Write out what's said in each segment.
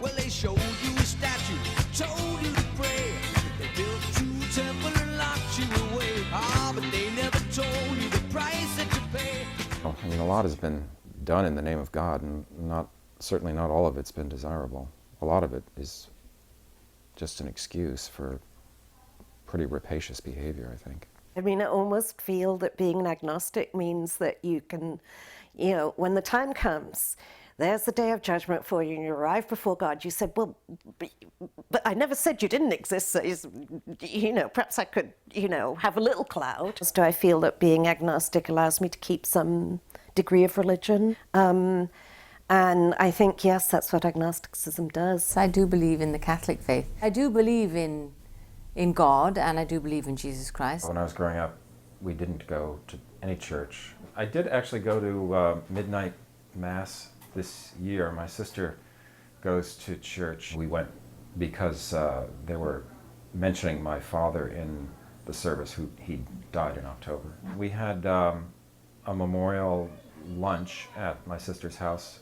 Well, they showed you a statue, told you to pray. They built you a temple and locked you away. Ah, but they never told you the price that you pay. I mean, a lot has been done in the name of God, and certainly not all of it's been desirable. A lot of it is just an excuse for pretty rapacious behavior, I think. I mean, I almost feel that being an agnostic means that you can, when the time comes, there's the day of judgment for you and you arrive before God. You said, well, but I never said you didn't exist. So, perhaps I could, have a little cloud. Do I feel that being agnostic allows me to keep some degree of religion? And I think, yes, that's what agnosticism does. I do believe in the Catholic faith. I do believe in God, and I do believe in Jesus Christ. When I was growing up, we didn't go to any church. I did actually go to midnight mass this year. My sister goes to church. We went because they were mentioning my father in the service, he died in October. We had a memorial lunch at my sister's house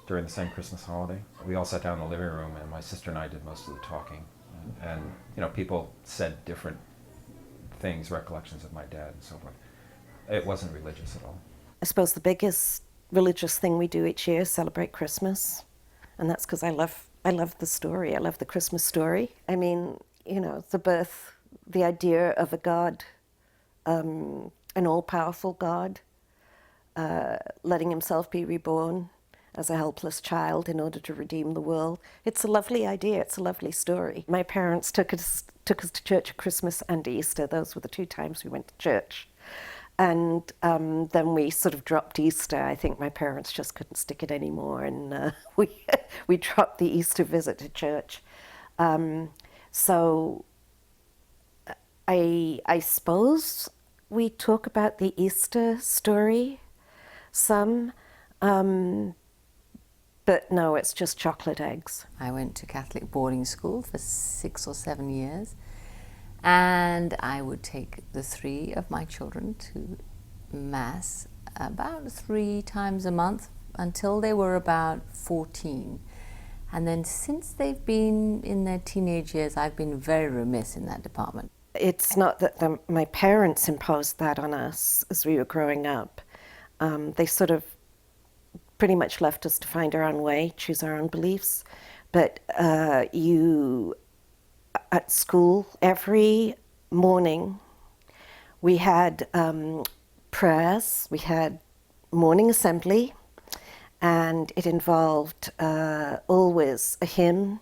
during the same Christmas holiday. We all sat down in the living room, and my sister and I did most of the talking. And people said different things, recollections of my dad and so forth. It wasn't religious at all. I suppose the biggest religious thing we do each year is celebrate Christmas. And that's because I love the story. I love the Christmas story. I mean, the birth, the idea of a God, an all-powerful God, letting himself be reborn as a helpless child in order to redeem the world. It's a lovely idea, it's a lovely story. My parents took us to church at Christmas and Easter. Those were the 2 times we went to church. And then we sort of dropped Easter. I think my parents just couldn't stick it anymore, and we dropped the Easter visit to church. So I suppose we talk about the Easter story some, but no, it's just chocolate eggs. I went to Catholic boarding school for 6 or 7 years, and I would take the 3 of my children to Mass about 3 times a month until they were about 14. And then since they've been in their teenage years, I've been very remiss in that department. It's not that my parents imposed that on us as we were growing up. They sort of pretty much left us to find our own way, choose our own beliefs. But at school, every morning, we had prayers, we had morning assembly, and it involved always a hymn,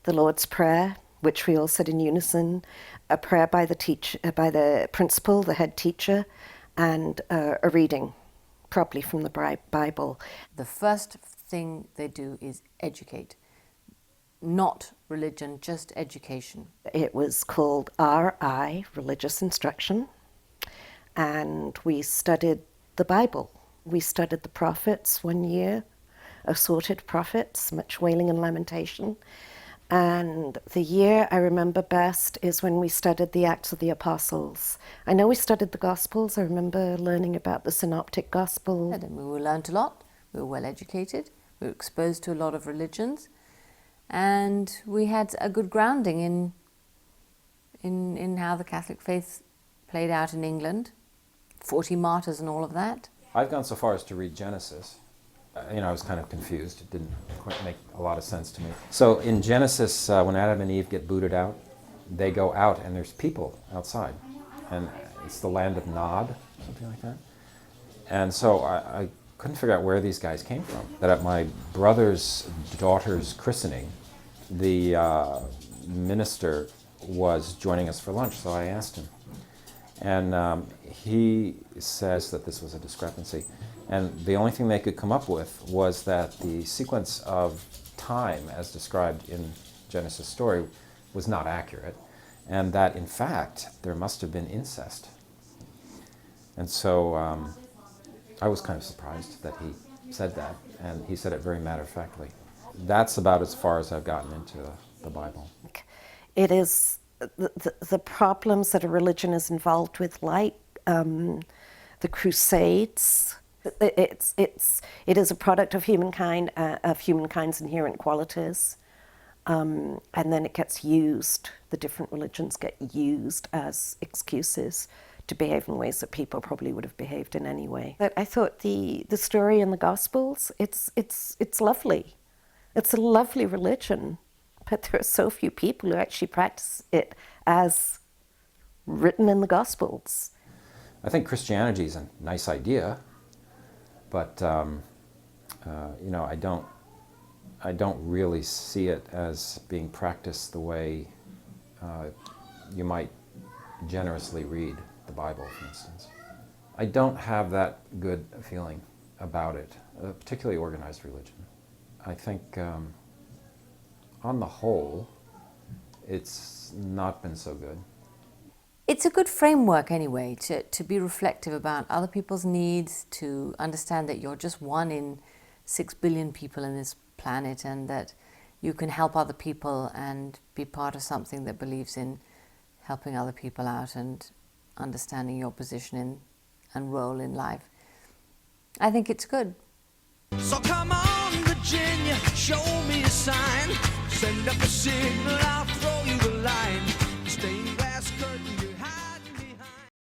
the Lord's Prayer, which we all said in unison, a prayer by the teacher, by the principal, the head teacher, and a reading, probably from the Bible. The first thing they do is educate. Not religion, just education. It was called RI, Religious Instruction, and we studied the Bible. We studied the prophets 1 year, assorted prophets, much wailing and lamentation. And the year I remember best is when we studied the Acts of the Apostles. I know we studied the Gospels. I remember learning about the Synoptic Gospel. And we learned a lot. We were well educated. We were exposed to a lot of religions. And we had a good grounding in how the Catholic faith played out in England, 40 martyrs and all of that. I've gone so far as to read Genesis. I was kind of confused. It didn't quite make a lot of sense to me. So in Genesis, when Adam and Eve get booted out, they go out and there's people outside. And it's the land of Nod, something like that. And so I couldn't figure out where these guys came from. That at my brother's daughter's christening, the minister was joining us for lunch, so I asked him. And he says that this was a discrepancy. And the only thing they could come up with was that the sequence of time as described in Genesis' story was not accurate, and that in fact there must have been incest. And so I was kind of surprised that he said that, and he said it very matter-of-factly. That's about as far as I've gotten into the Bible. It is the problems that a religion is involved with, like the Crusades. It is a product of humankind, of humankind's inherent qualities, And then it gets used, the different religions get used as excuses to behave in ways that people probably would have behaved in anyway. But I thought the story in the Gospels, it's lovely. It's a lovely religion, but there are so few people who actually practice it as written in the Gospels. I think Christianity is a nice idea, but you know, I don't really see it as being practiced the way you might generously read the Bible, for instance. I don't have that good feeling about it, particularly organized religion. I think, on the whole, it's not been so good. It's a good framework anyway to be reflective about other people's needs, to understand that you're just one in 6 billion people in this planet, and that you can help other people and be part of something that believes in helping other people out and understanding your position and role in life. I think it's good. So come on, Virginia, show me a sign. Send up a signal, I'll throw you the line.